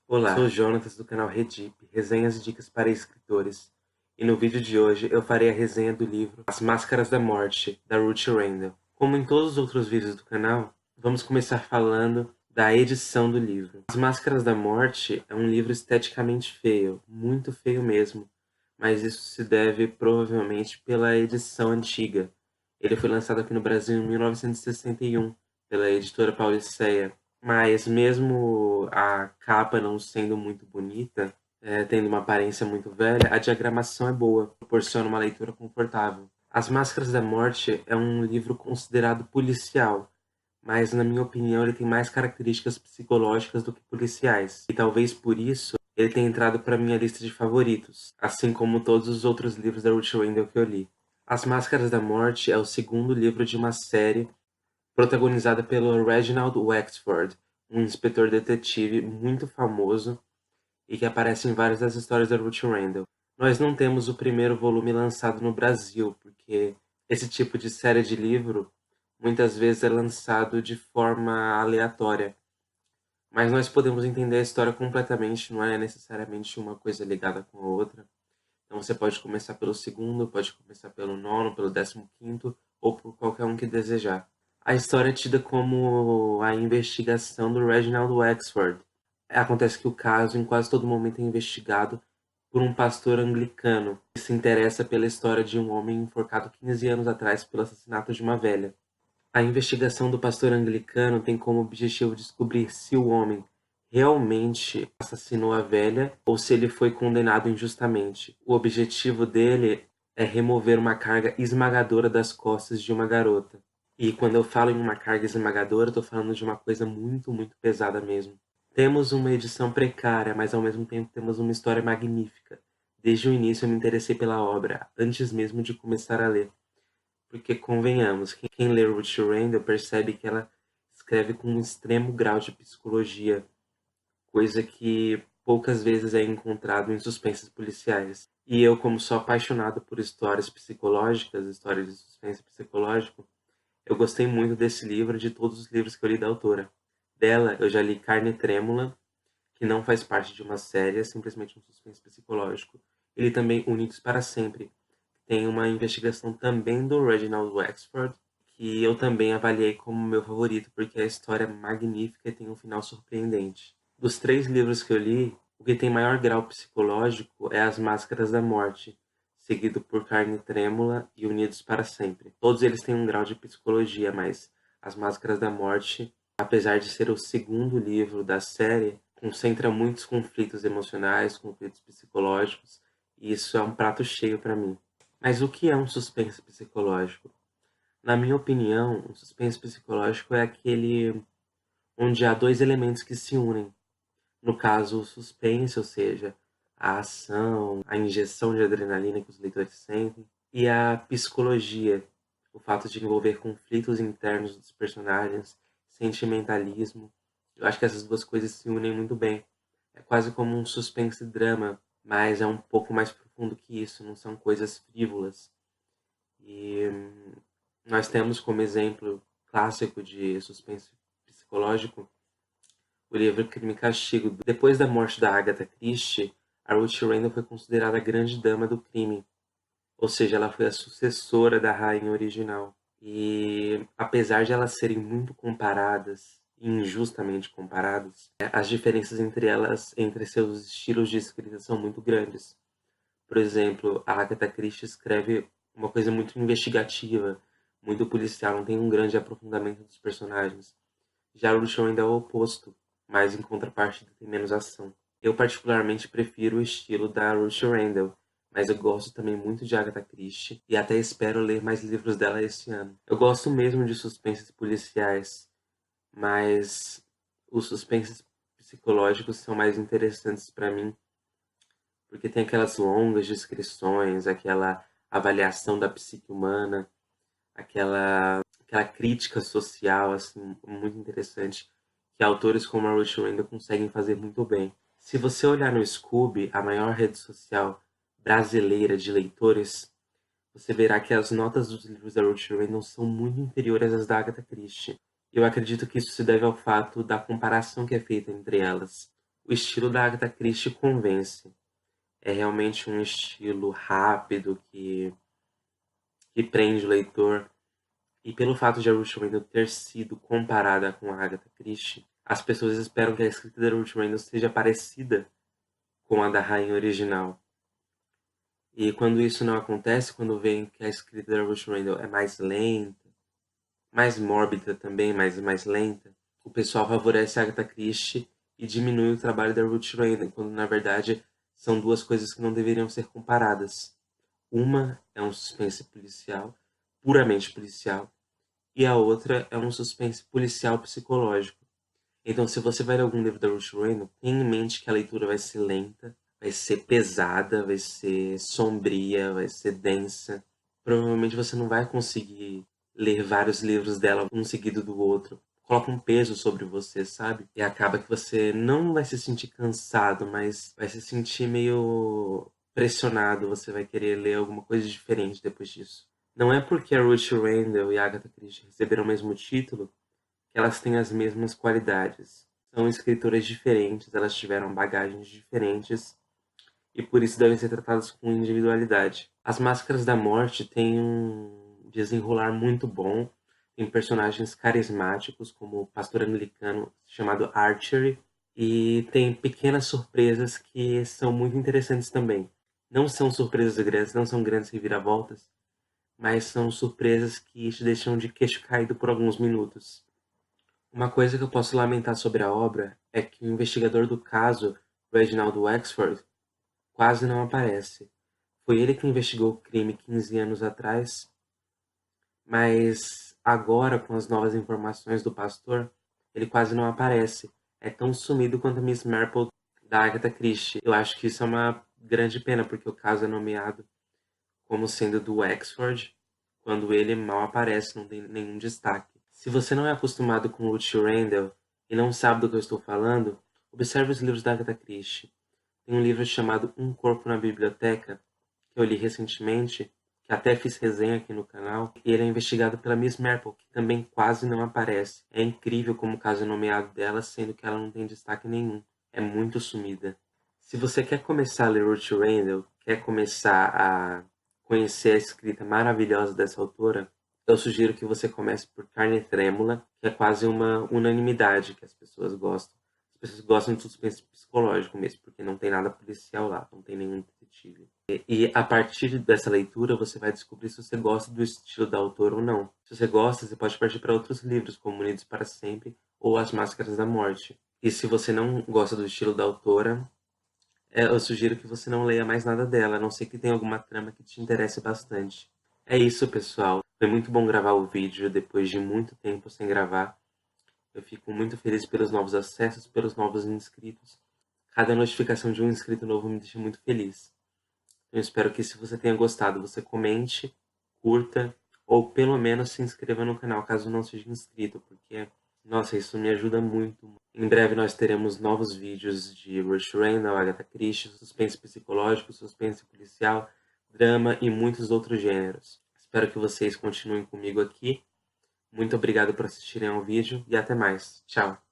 Olá, sou o Jonatas do canal Redip, Resenhas e Dicas para Escritores. E no vídeo de hoje eu farei a resenha do livro As Máscaras da Morte, da Ruth Rendell. Como em todos os outros vídeos do canal, vamos começar falando da edição do livro. As Máscaras da Morte é um livro esteticamente feio, muito feio mesmo, mas isso se deve provavelmente pela edição antiga. Ele foi lançado aqui no Brasil em 1961, pela editora Pauliceia. Mas mesmo a capa não sendo muito bonita, tendo uma aparência muito velha, a diagramação é boa, proporciona uma leitura confortável. As Máscaras da Morte é um livro considerado policial, mas na minha opinião ele tem mais características psicológicas do que policiais. E talvez por isso ele tenha entrado para minha lista de favoritos, assim como todos os outros livros da Ruth Rendell que eu li. As Máscaras da Morte é o segundo livro de uma série protagonizada pelo Reginald Wexford, um inspetor detetive muito famoso e que aparece em várias das histórias da Ruth Rendell. Nós não temos o primeiro volume lançado no Brasil, porque esse tipo de série de livro muitas vezes é lançado de forma aleatória. Mas nós podemos entender a história completamente, não é necessariamente uma coisa ligada com a outra. Então você pode começar pelo segundo, pode começar pelo nono, pelo 15º, ou por qualquer um que desejar. A história é tida como a investigação do Reginald Wexford. Acontece que o caso, em quase todo momento, é investigado por um pastor anglicano que se interessa pela história de um homem enforcado 15 anos atrás pelo assassinato de uma velha. A investigação do pastor anglicano tem como objetivo descobrir se o homem realmente assassinou a velha ou se ele foi condenado injustamente. O objetivo dele é remover uma carga esmagadora das costas de uma garota. E quando eu falo em uma carga esmagadora, estou falando de uma coisa muito, muito pesada mesmo. Temos uma edição precária, mas ao mesmo tempo temos uma história magnífica. Desde o início eu me interessei pela obra, antes mesmo de começar a ler. Porque, convenhamos, quem lê Ruth Rendell percebe que ela escreve com um extremo grau de psicologia, coisa que poucas vezes é encontrado em suspenses policiais. E eu, como sou apaixonado por histórias psicológicas, histórias de suspense psicológico, eu gostei muito desse livro e de todos os livros que eu li da autora. Dela, eu já li Carne Trêmula, que não faz parte de uma série, é simplesmente um suspense psicológico. Ele também Unidos para Sempre. Tem uma investigação também do Reginald Wexford, que eu também avaliei como meu favorito, porque a história é magnífica e tem um final surpreendente. Dos três livros que eu li, o que tem maior grau psicológico é As Máscaras da Morte, seguido por Carne Trêmula e Unidos para Sempre. Todos eles têm um grau de psicologia, mas As Máscaras da Morte, apesar de ser o segundo livro da série, concentra muitos conflitos emocionais, conflitos psicológicos, e isso é um prato cheio para mim. Mas o que é um suspense psicológico? Na minha opinião, um suspense psicológico é aquele onde há dois elementos que se unem. No caso, o suspense, ou seja, a ação, a injeção de adrenalina que os leitores sentem, e a psicologia, o fato de envolver conflitos internos dos personagens, sentimentalismo. Eu acho que essas duas coisas se unem muito bem. É quase como um suspense drama, mas é um pouco mais profundo que isso, não são coisas frívolas. E nós temos como exemplo clássico de suspense psicológico o livro Crime e Castigo. Depois da morte da Agatha Christie, a Ruth Rendell foi considerada a grande dama do crime, ou seja, ela foi a sucessora da rainha original. E apesar de elas serem muito comparadas, injustamente comparadas, as diferenças entre elas, entre seus estilos de escrita são muito grandes. Por exemplo, a Agatha Christie escreve uma coisa muito investigativa, muito policial, não tem um grande aprofundamento dos personagens. Já o Lucian ainda é o oposto, mas em contrapartida tem menos ação. Eu particularmente prefiro o estilo da Ruth Rendell, mas eu gosto também muito de Agatha Christie e até espero ler mais livros dela esse ano. Eu gosto mesmo de suspenses policiais, mas os suspenses psicológicos são mais interessantes para mim porque tem aquelas longas descrições, aquela avaliação da psique humana, aquela crítica social, assim, muito interessante, que autores como a Ruth Rendell conseguem fazer muito bem. Se você olhar no Scoob, a maior rede social brasileira de leitores, você verá que as notas dos livros da Ruth Rendell são muito inferiores às da Agatha Christie. Eu acredito que isso se deve ao fato da comparação que é feita entre elas. O estilo da Agatha Christie convence. É realmente um estilo rápido que prende o leitor. E pelo fato de a Ruth Rendell ter sido comparada com a Agatha Christie, as pessoas esperam que a escrita da Ruth Rendell seja parecida com a da rainha original. E quando isso não acontece, quando veem que a escrita da Ruth Rendell é mais lenta, mais mórbida também, mais lenta, o pessoal favorece a Agatha Christie e diminui o trabalho da Ruth Rendell, quando na verdade são duas coisas que não deveriam ser comparadas. Uma é um suspense policial, puramente policial, e a outra é um suspense policial psicológico. Então, se você vai ler algum livro da Ruth Rendell, tenha em mente que a leitura vai ser lenta, vai ser pesada, vai ser sombria, vai ser densa. Provavelmente você não vai conseguir ler vários livros dela um seguido do outro. Coloca um peso sobre você, sabe? E acaba que você não vai se sentir cansado, mas vai se sentir meio pressionado. Você vai querer ler alguma coisa diferente depois disso. Não é porque a Ruth Rendell e a Agatha Christie receberam o mesmo título que elas têm as mesmas qualidades. São escritoras diferentes, elas tiveram bagagens diferentes e por isso devem ser tratadas com individualidade. As Máscaras da Morte têm um desenrolar muito bom, tem personagens carismáticos, como o pastor anglicano chamado Archery, e tem pequenas surpresas que são muito interessantes também. Não são surpresas grandes, não são grandes reviravoltas, mas são surpresas que te deixam de queixo caído por alguns minutos. Uma coisa que eu posso lamentar sobre a obra é que o investigador do caso, Reginald Wexford, quase não aparece. Foi ele que investigou o crime 15 anos atrás, mas agora, com as novas informações do pastor, ele quase não aparece. É tão sumido quanto a Miss Marple da Agatha Christie. Eu acho que isso é uma grande pena, porque o caso é nomeado como sendo do Wexford, quando ele mal aparece, não tem nenhum destaque. Se você não é acostumado com Ruth Rendell e não sabe do que eu estou falando, observe os livros da Agatha Christie. Tem um livro chamado Um Corpo na Biblioteca, que eu li recentemente, que até fiz resenha aqui no canal, e ele é investigado pela Miss Marple, que também quase não aparece. É incrível como o caso é nomeado dela, sendo que ela não tem destaque nenhum. É muito sumida. Se você quer começar a ler Ruth Rendell, quer começar a conhecer a escrita maravilhosa dessa autora, eu sugiro que você comece por Carne Trêmula, que é quase uma unanimidade que as pessoas gostam. As pessoas gostam de suspense psicológico mesmo, porque não tem nada policial lá, não tem nenhum detetive. E a partir dessa leitura você vai descobrir se você gosta do estilo da autora ou não. Se você gosta, você pode partir para outros livros, como Unidos para Sempre ou As Máscaras da Morte. E se você não gosta do estilo da autora, eu sugiro que você não leia mais nada dela, a não ser que tenha alguma trama que te interesse bastante. É isso, pessoal. Foi muito bom gravar o vídeo depois de muito tempo sem gravar. Eu fico muito feliz pelos novos acessos, pelos novos inscritos. Cada notificação de um inscrito novo me deixa muito feliz. Eu espero que, se você tenha gostado, você comente, curta ou pelo menos se inscreva no canal caso não seja inscrito, porque, nossa, isso me ajuda muito. Em breve nós teremos novos vídeos de Ruth Rendell, Agatha Christie, suspense psicológico, suspense policial, drama e muitos outros gêneros. Espero que vocês continuem comigo aqui. Muito obrigado por assistirem ao vídeo e até mais. Tchau!